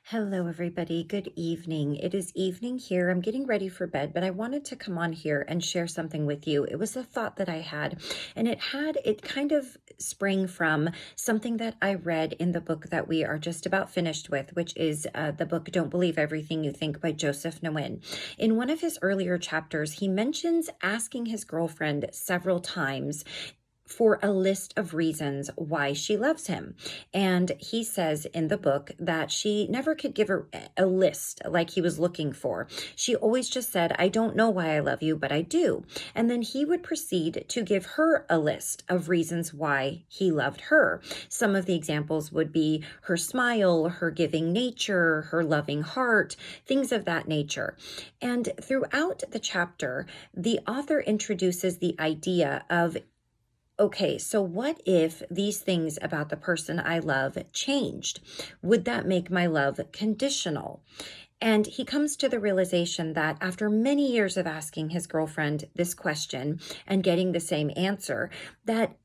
Hello, everybody. Good evening. It is evening here. I'm getting ready for bed, but I wanted to come on here and share something with you. It was a thought that I had, and it kind of sprang from something that I read in the book that we are just about finished with, which is the book Don't Believe Everything You Think by Joseph Nguyen. In one of his earlier chapters, he mentions asking his girlfriend several times for a list of reasons why she loves him. And he says in the book that she never could give her a list like he was looking for. She always just said, I don't know why I love you, but I do. And then he would proceed to give her a list of reasons why he loved her. Some of the examples would be her smile, her giving nature, her loving heart, things of that nature. And throughout the chapter, the author introduces the idea of, okay, so what if these things about the person I love changed? Would that make my love conditional? And he comes to the realization that after many years of asking his girlfriend this question and getting the same answer, that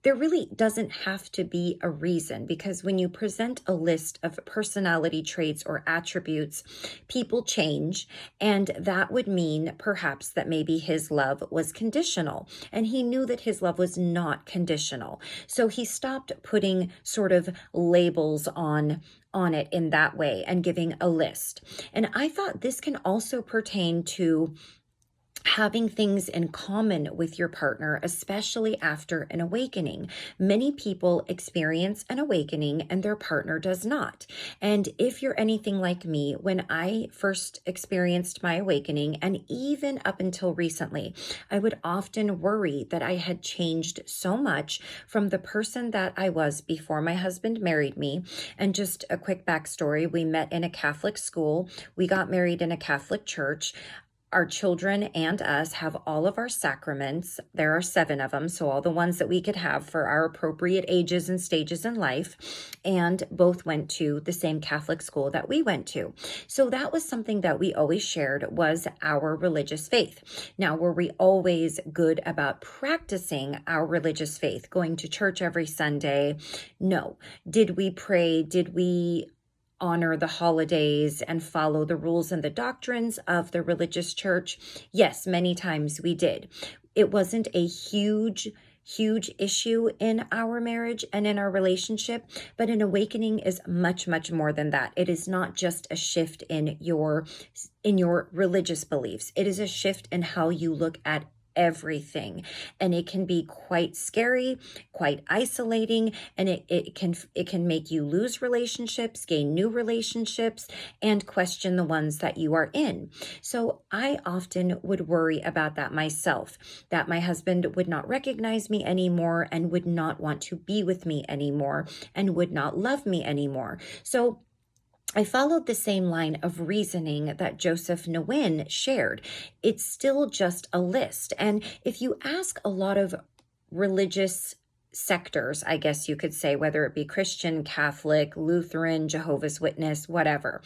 there really doesn't have to be a reason, because when you present a list of personality traits or attributes, people change, and that would mean perhaps that maybe his love was conditional, and he knew that his love was not conditional. So he stopped putting sort of labels on it in that way and giving a list. And I thought this can also pertain to having things in common with your partner, especially after an awakening. Many people experience an awakening and their partner does not. And if you're anything like me, when I first experienced my awakening, and even up until recently, I would often worry that I had changed so much from the person that I was before my husband married me. And just a quick backstory, we met in a Catholic school. We got married in a Catholic church. Our children and us have all of our sacraments. There are 7 of them, so all the ones that we could have for our appropriate ages and stages in life, and both went to the same Catholic school that we went to. So that was something that we always shared, was our religious faith. Now, were we always good about practicing our religious faith, going to church every Sunday? No. Did we pray? Did we honor the holidays and follow the rules and the doctrines of the religious church? Yes, many times we did. It wasn't a huge issue in our marriage and in our relationship, but an awakening is much, much more than that. It is not just a shift in your religious beliefs. It is a shift in how you look at everything, and it can be quite scary, quite isolating, and it can make you lose relationships, gain new relationships, and question the ones that you are in. So I often would worry about that myself, that my husband would not recognize me anymore and would not want to be with me anymore and would not love me anymore. So I followed the same line of reasoning that Joseph Nguyen shared. It's still just a list. And if you ask a lot of religious sectors, I guess you could say, whether it be Christian, Catholic, Lutheran, Jehovah's Witness, whatever,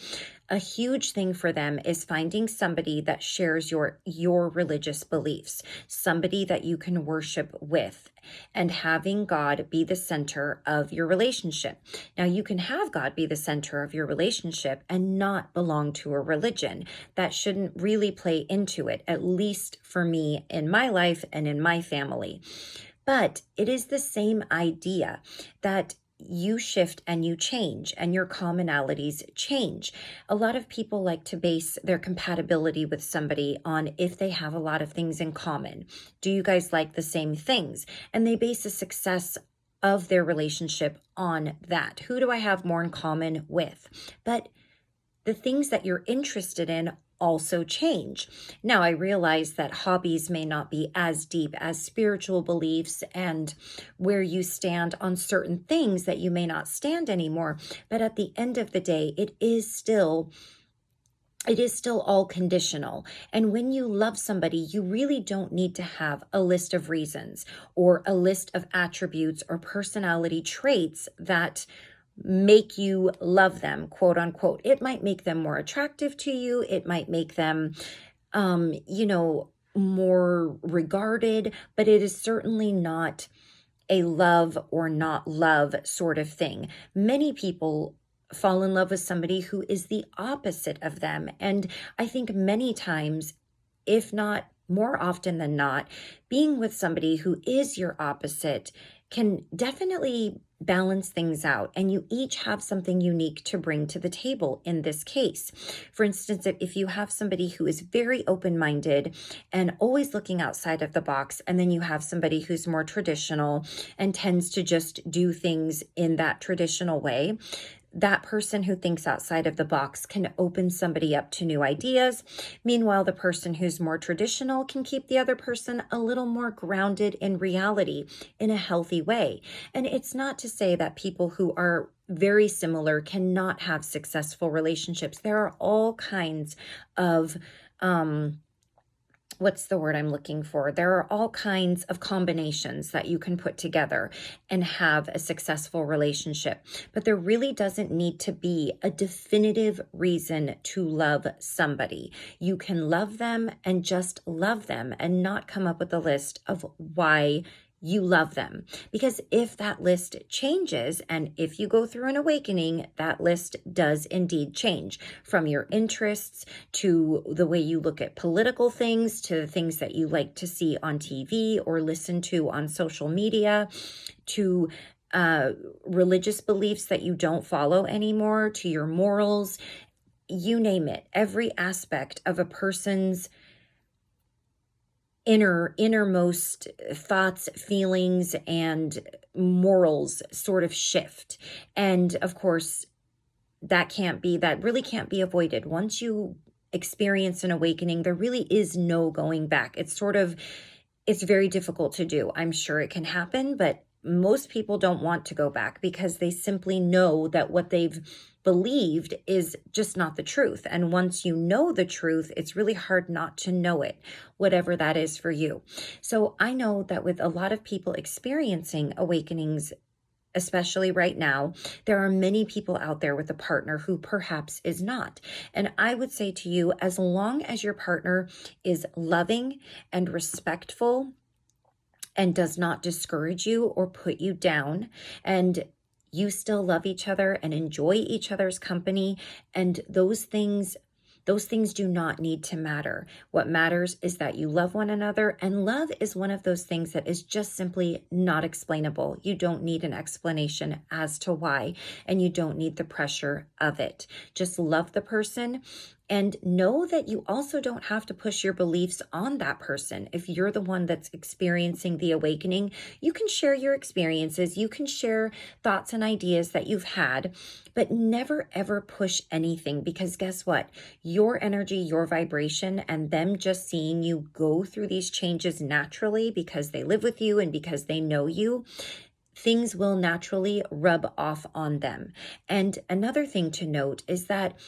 a huge thing for them is finding somebody that shares your religious beliefs, somebody that you can worship with, and having God be the center of your relationship. Now, you can have God be the center of your relationship and not belong to a religion. That shouldn't really play into it, at least for me in my life and in my family. But it is the same idea that you shift and you change and your commonalities change. A lot of people like to base their compatibility with somebody on if they have a lot of things in common. Do you guys like the same things? And they base the success of their relationship on that. Who do I have more in common with? But the things that you're interested in also change. Now, I realize that hobbies may not be as deep as spiritual beliefs, and where you stand on certain things that you may not stand anymore. But at the end of the day, it is still all conditional. And when you love somebody, you really don't need to have a list of reasons or a list of attributes or personality traits that make you love them, quote unquote. It might make them more attractive to you. It might make them, more regarded, but it is certainly not a love or not love sort of thing. Many people fall in love with somebody who is the opposite of them. And I think many times, if not more often than not, being with somebody who is your opposite can definitely balance things out. And you each have something unique to bring to the table in this case. For instance, if you have somebody who is very open-minded and always looking outside of the box, and then you have somebody who's more traditional and tends to just do things in that traditional way, that person who thinks outside of the box can open somebody up to new ideas. Meanwhile, the person who's more traditional can keep the other person a little more grounded in reality in a healthy way. And it's not to say that people who are very similar cannot have successful relationships. There are all kinds of, what's the word I'm looking for? There are all kinds of combinations that you can put together and have a successful relationship. But there really doesn't need to be a definitive reason to love somebody. You can love them and just love them and not come up with a list of why you love them. Because if that list changes, and if you go through an awakening, that list does indeed change, from your interests to the way you look at political things, to the things that you like to see on TV or listen to on social media, to religious beliefs that you don't follow anymore, to your morals, you name it. Every aspect of a person's innermost thoughts, feelings, and morals sort of shift. And of course, that really can't be avoided. Once you experience an awakening, there really is no going back. It's very difficult to do. I'm sure it can happen, but most people don't want to go back because they simply know that what they've believed is just not the truth. And once you know the truth, it's really hard not to know it, whatever that is for you. So I know that with a lot of people experiencing awakenings, especially right now, there are many people out there with a partner who perhaps is not. And I would say to you, as long as your partner is loving and respectful and does not discourage you or put you down, and you still love each other and enjoy each other's company, and those things do not need to matter. What matters is that you love one another, and love is one of those things that is just simply not explainable. You don't need an explanation as to why, and you don't need the pressure of it. Just love the person. And know that you also don't have to push your beliefs on that person. If you're the one that's experiencing the awakening, you can share your experiences, you can share thoughts and ideas that you've had, but never ever push anything, because guess what? Your energy, your vibration, and them just seeing you go through these changes naturally because they live with you and because they know you, things will naturally rub off on them. And another thing to note is that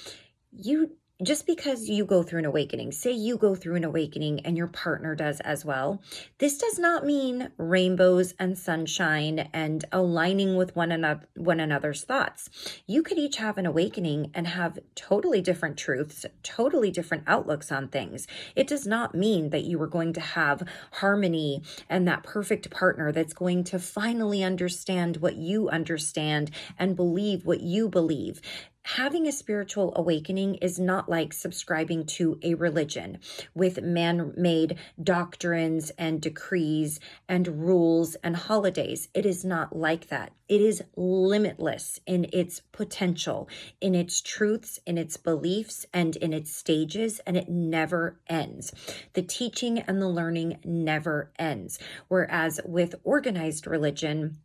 just because you go through an awakening, say you go through an awakening and your partner does as well, this does not mean rainbows and sunshine and aligning with one another's thoughts. You could each have an awakening and have totally different truths, totally different outlooks on things. It does not mean that you are going to have harmony and that perfect partner that's going to finally understand what you understand and believe what you believe. Having a spiritual awakening is not like subscribing to a religion with man-made doctrines and decrees and rules and holidays. It is not like that. It is limitless in its potential, in its truths, in its beliefs, and in its stages, and it never ends. The teaching and the learning never ends. Whereas with organized religion,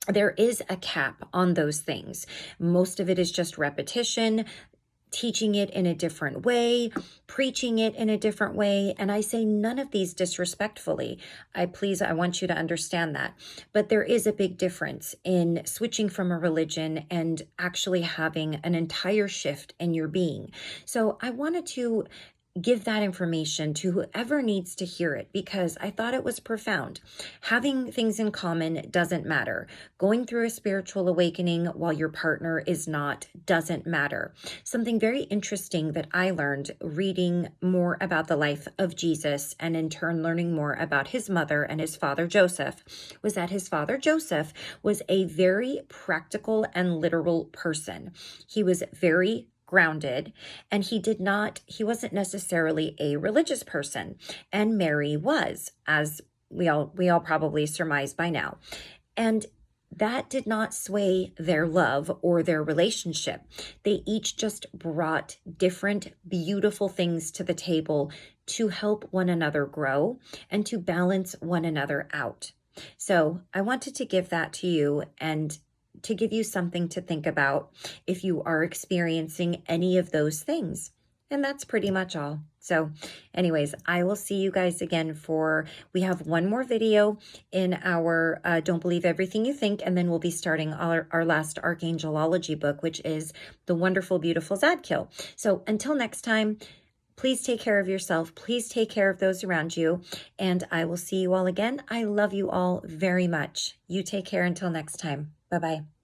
there is a cap on those things. Most of it is just repetition, teaching it in a different way, preaching it in a different way. And I say none of these disrespectfully. I want you to understand that. But there is a big difference in switching from a religion and actually having an entire shift in your being. So I wanted to give that information to whoever needs to hear it, because I thought it was profound. Having things in common doesn't matter. Going through a spiritual awakening while your partner is not doesn't matter. Something very interesting that I learned reading more about the life of Jesus, and in turn learning more about his mother and his father Joseph, was that his father Joseph was a very practical and literal person. He was very grounded, and he wasn't necessarily a religious person, and Mary was, as we all probably surmise by now. And that did not sway their love or their relationship. They each just brought different beautiful things to the table to help one another grow and to balance one another out. So I wanted to give that to you, and to give you something to think about if you are experiencing any of those things. And that's pretty much all. So anyways, I will see you guys again we have one more video in our Don't Believe Everything You Think, and then we'll be starting our last Archangelology book, which is The Wonderful, Beautiful Zadkiel. So until next time, please take care of yourself. Please take care of those around you. And I will see you all again. I love you all very much. You take care until next time. Bye-bye.